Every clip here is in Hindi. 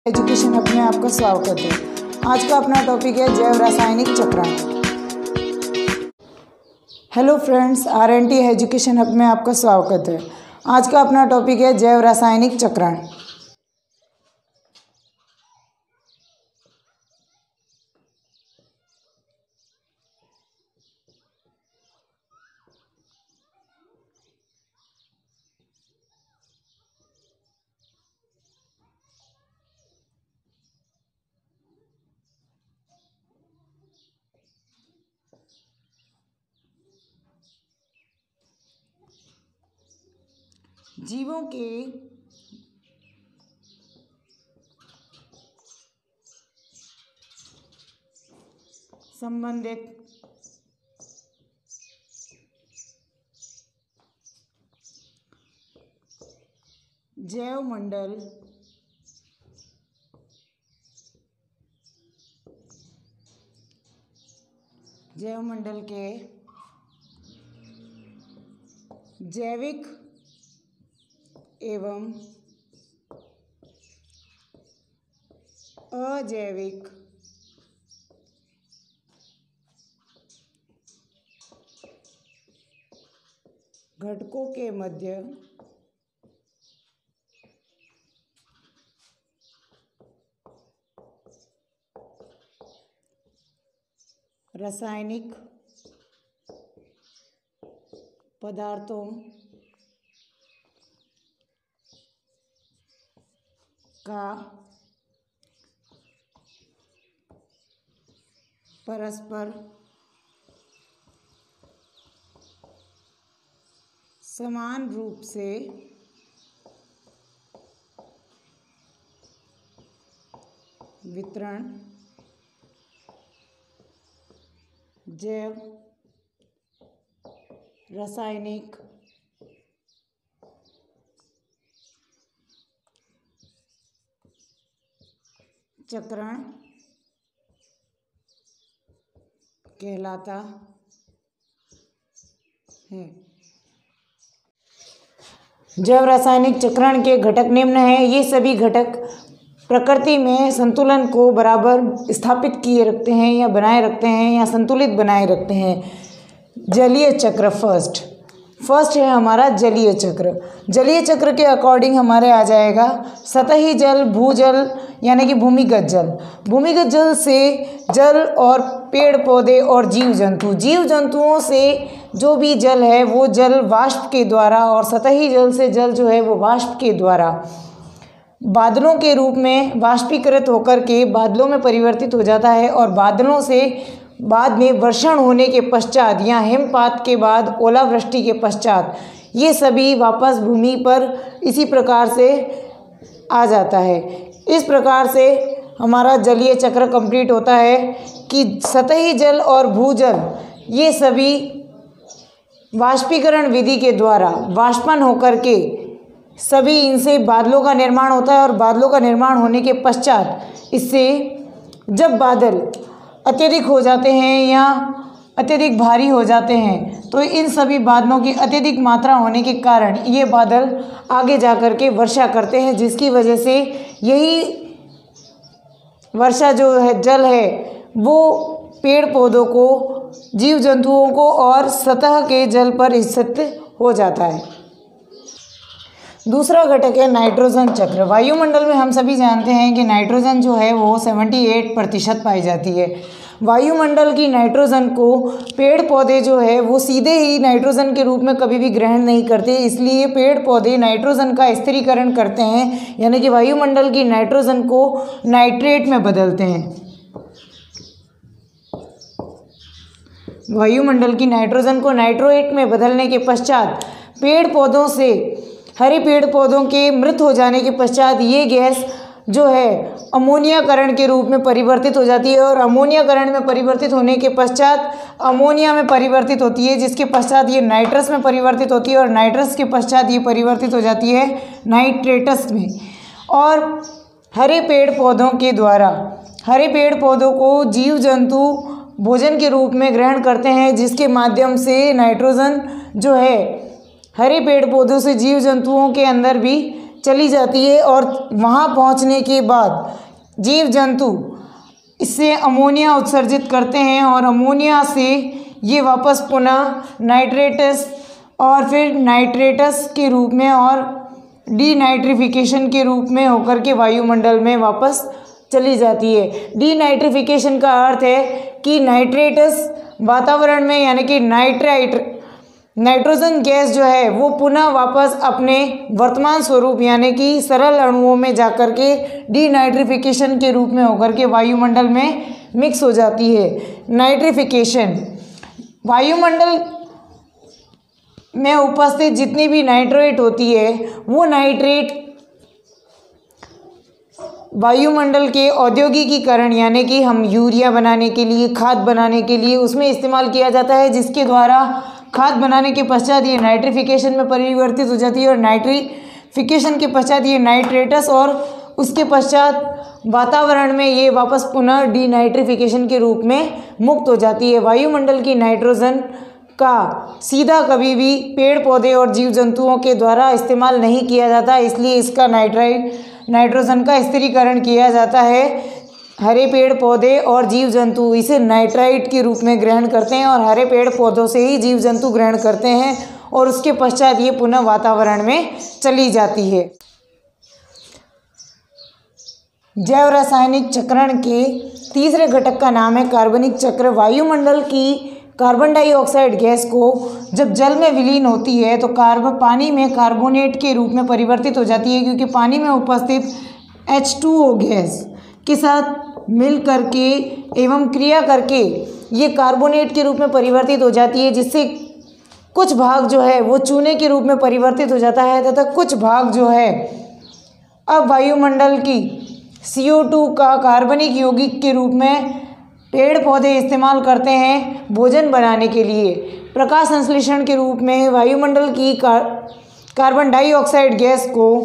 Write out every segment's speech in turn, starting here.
एजुकेशन हब में आपका स्वागत है। आज का अपना टॉपिक है जैव रासायनिक चक्रण। Hello friends, RNT education hub में आपका स्वागत है। आज का अपना टॉपिक है जैव रासायनिक चक्रण। जीवों के संबंधित जैव मंडल के जैविक एवं अजैविक घटकों के मध्य रासायनिक पदार्थों का परस्पर समान रूप से वितरण जैव रासायनिक चक्रण कहलाता है। जैव रासायनिक चक्रण के घटक निम्न हैं। ये सभी घटक प्रकृति में संतुलन को बराबर स्थापित किए रखते हैं या बनाए रखते हैं या संतुलित बनाए रखते हैं। जलीय चक्र फर्स्ट है हमारा जलीय चक्र। जलीय चक्र के अकॉर्डिंग हमारे आ जाएगा सतही जल, भूजल यानी कि भूमिगत जल। भूमिगत जल से जल और पेड़ पौधे और जीव जंतुओं से जो भी जल है वो जल वाष्प के द्वारा, और सतही जल से जल जो है वो वाष्प के द्वारा बादलों के रूप में वाष्पीकृत होकर के बादलों में परिवर्तित हो जाता है, और बादलों से बाद में वर्षण होने के पश्चात या हिमपात के बाद ओलावृष्टि के पश्चात ये सभी वापस भूमि पर इसी प्रकार से आ जाता है। इस प्रकार से हमारा जलीय चक्र कंप्लीट होता है कि सतही जल और भूजल ये सभी वाष्पीकरण विधि के द्वारा वाष्पन होकर के सभी इनसे बादलों का निर्माण होता है, और बादलों का निर्माण होने के पश्चात इससे जब बादल अत्यधिक हो जाते हैं या अत्यधिक भारी हो जाते हैं तो इन सभी बादलों की अत्यधिक मात्रा होने के कारण ये बादल आगे जा कर के वर्षा करते हैं, जिसकी वजह से यही वर्षा जो है जल है वो पेड़ पौधों को, जीव जंतुओं को और सतह के जल पर स्थित हो जाता है। दूसरा घटक है नाइट्रोजन चक्र। वायुमंडल में हम सभी जानते हैं कि नाइट्रोजन जो है वो 78% पाई जाती है। वायुमंडल की नाइट्रोजन को पेड़ पौधे जो है वो सीधे ही नाइट्रोजन के रूप में कभी भी ग्रहण नहीं करते, इसलिए पेड़ पौधे नाइट्रोजन का स्थिरीकरण करते हैं, यानी कि वायुमंडल की नाइट्रोजन को नाइट्रेट में बदलते हैं। वायुमंडल की नाइट्रोजन को नाइट्रोएट में बदलने के पश्चात पेड़ पौधों से, हरे पेड़ पौधों के मृत हो जाने के पश्चात ये गैस जो है अमोनियाकरण के रूप में परिवर्तित हो जाती है, और अमोनियाकरण में परिवर्तित होने के पश्चात अमोनिया में परिवर्तित होती है, जिसके पश्चात ये नाइट्रस में परिवर्तित होती है, और नाइट्रस के पश्चात ये परिवर्तित हो जाती है नाइट्रेटस में। और हरे पेड़ पौधों के द्वारा, हरे पेड़ पौधों को जीव जंतु भोजन के रूप में ग्रहण करते हैं, जिसके माध्यम से नाइट्रोजन जो है हरे पेड़ पौधों से जीव जंतुओं के अंदर भी चली जाती है और वहाँ पहुँचने के बाद जीव जंतु इससे अमोनिया उत्सर्जित करते हैं और अमोनिया से ये वापस पुनः नाइट्रेटस और फिर नाइट्रेटस के रूप में और डीनाइट्रिफिकेशन के रूप में होकर के वायुमंडल में वापस चली जाती है। डीनाइट्रिफिकेशन का अर्थ है कि नाइट्रेटस वातावरण में यानी कि नाइट्रोजन गैस जो है वो पुनः वापस अपने वर्तमान स्वरूप यानी कि सरल अणुओं में जाकर के डीनाइट्रिफिकेशन के रूप में होकर के वायुमंडल में मिक्स हो जाती है। नाइट्रिफिकेशन वायुमंडल में उपस्थित जितनी भी नाइट्रेट होती है वो नाइट्रेट वायुमंडल के औद्योगिकीकरण यानी कि हम यूरिया बनाने के लिए, खाद बनाने के लिए उसमें इस्तेमाल किया जाता है, जिसके द्वारा खाद बनाने के पश्चात ये नाइट्रिफिकेशन में परिवर्तित हो जाती है और नाइट्रिफिकेशन के पश्चात ये नाइट्रेटस और उसके पश्चात वातावरण में ये वापस पुनः डीनाइट्रिफिकेशन के रूप में मुक्त हो जाती है। वायुमंडल की नाइट्रोजन का सीधा कभी भी पेड़ पौधे और जीव जंतुओं के द्वारा इस्तेमाल नहीं किया जाता, इसलिए इसका नाइट्रोजन का स्थिरीकरण किया जाता है। हरे पेड़ पौधे और जीव जंतु इसे नाइट्राइट के रूप में ग्रहण करते हैं और हरे पेड़ पौधों से ही जीव जंतु ग्रहण करते हैं और उसके पश्चात ये पुनः वातावरण में चली जाती है। जैव रासायनिक चक्रण के तीसरे घटक का नाम है कार्बनिक चक्र। वायुमंडल की कार्बन डाइऑक्साइड गैस को जब जल में विलीन होती है तो पानी में कार्बोनेट के रूप में परिवर्तित हो जाती है, क्योंकि पानी में उपस्थित H2O गैस के साथ मिल करके एवं क्रिया करके ये कार्बोनेट के रूप में परिवर्तित हो जाती है, जिससे कुछ भाग जो है वो चूने के रूप में परिवर्तित हो जाता है तथा कुछ भाग जो है अब वायुमंडल की CO2 का कार्बनिक यौगिक के रूप में पेड़ पौधे इस्तेमाल करते हैं भोजन बनाने के लिए। प्रकाश संश्लेषण के रूप में वायुमंडल की कार्बन डाइऑक्साइड गैस को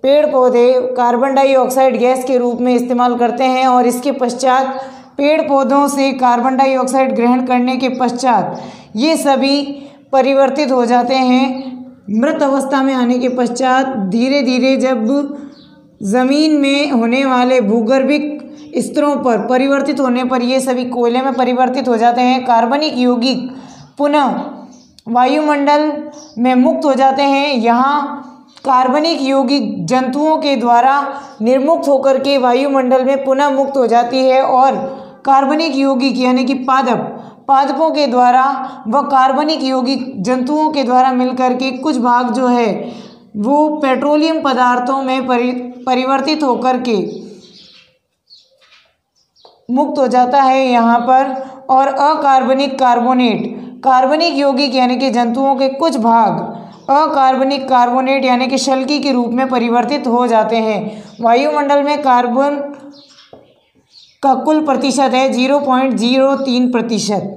पेड़ पौधे कार्बन डाइऑक्साइड गैस के रूप में इस्तेमाल करते हैं और इसके पश्चात पेड़ पौधों से कार्बन डाइऑक्साइड ग्रहण करने के पश्चात ये सभी परिवर्तित हो जाते हैं। मृत अवस्था में आने के पश्चात धीरे धीरे जब ज़मीन में होने वाले भूगर्भिक स्तरों पर परिवर्तित होने पर ये सभी कोयले में परिवर्तित हो जाते हैं। कार्बनिक यौगिक पुनः वायुमंडल में मुक्त हो जाते हैं। यहाँ कार्बनिक यौगिक जंतुओं के द्वारा निर्मुक्त होकर के वायुमंडल में पुनः मुक्त हो जाती है और कार्बनिक यौगिक यानी कि पादपों के द्वारा व कार्बनिक यौगिक जंतुओं के द्वारा मिलकर के कुछ भाग जो है वो पेट्रोलियम पदार्थों में परिवर्तित होकर के मुक्त हो जाता है यहाँ पर। और अकार्बनिक कार्बनिक यौगिक यानी कि जंतुओं के कुछ भाग अकार्बनिक कार्बोनेट यानी कि शल्की के रूप में परिवर्तित हो जाते हैं। वायुमंडल में कार्बन का कुल प्रतिशत है 0.03%।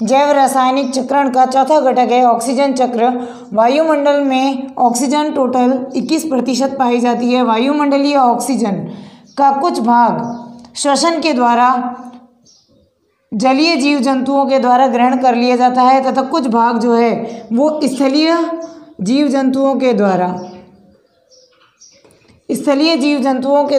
जैव रासायनिक चक्रण का चौथा घटक है ऑक्सीजन चक्र। वायुमंडल में ऑक्सीजन टोटल 21% पाई जाती है। वायुमंडलीय ऑक्सीजन का कुछ भाग श्वसन के द्वारा जलीय जीव जंतुओं के द्वारा ग्रहण कर लिया जाता है तथा कुछ भाग जो है वो स्थलीय जीव जंतुओं के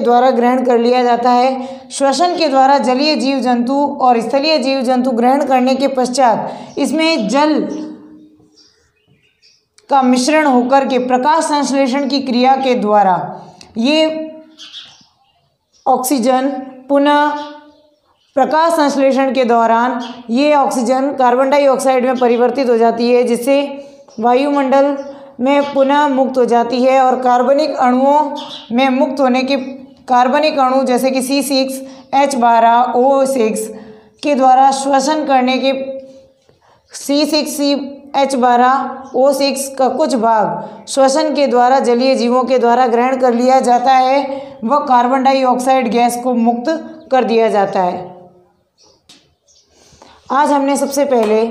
द्वारा ग्रहण कर लिया जाता है। श्वसन के द्वारा जलीय जीव जंतु और स्थलीय जीव जंतु ग्रहण करने के पश्चात इसमें जल का मिश्रण होकर के प्रकाश संश्लेषण की क्रिया के द्वारा ये ऑक्सीजन पुनः प्रकाश संश्लेषण के दौरान ये ऑक्सीजन कार्बन डाइऑक्साइड में परिवर्तित हो जाती है, जिससे वायुमंडल में पुनः मुक्त हो जाती है और कार्बनिक अणुओं में मुक्त होने के कार्बनिक अणु जैसे कि C6H12O6 के द्वारा श्वसन करने के C6H12O6 का कुछ भाग श्वसन के द्वारा जलीय जीवों के द्वारा ग्रहण कर लिया जाता है व कार्बन डाइऑक्साइड गैस को मुक्त कर दिया जाता है। आज हमने सबसे पहले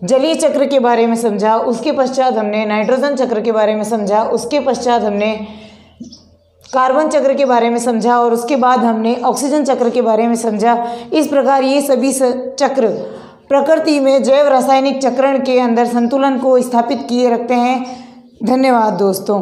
जलीय चक्र के बारे में समझा, उसके पश्चात हमने नाइट्रोजन चक्र के बारे में समझा, उसके पश्चात हमने कार्बन चक्र के बारे में समझा और उसके बाद हमने ऑक्सीजन चक्र के बारे में समझा। इस प्रकार ये सभी चक्र प्रकृति में जैव रासायनिक चक्रण के अंदर संतुलन को स्थापित किए रखते हैं। धन्यवाद दोस्तों।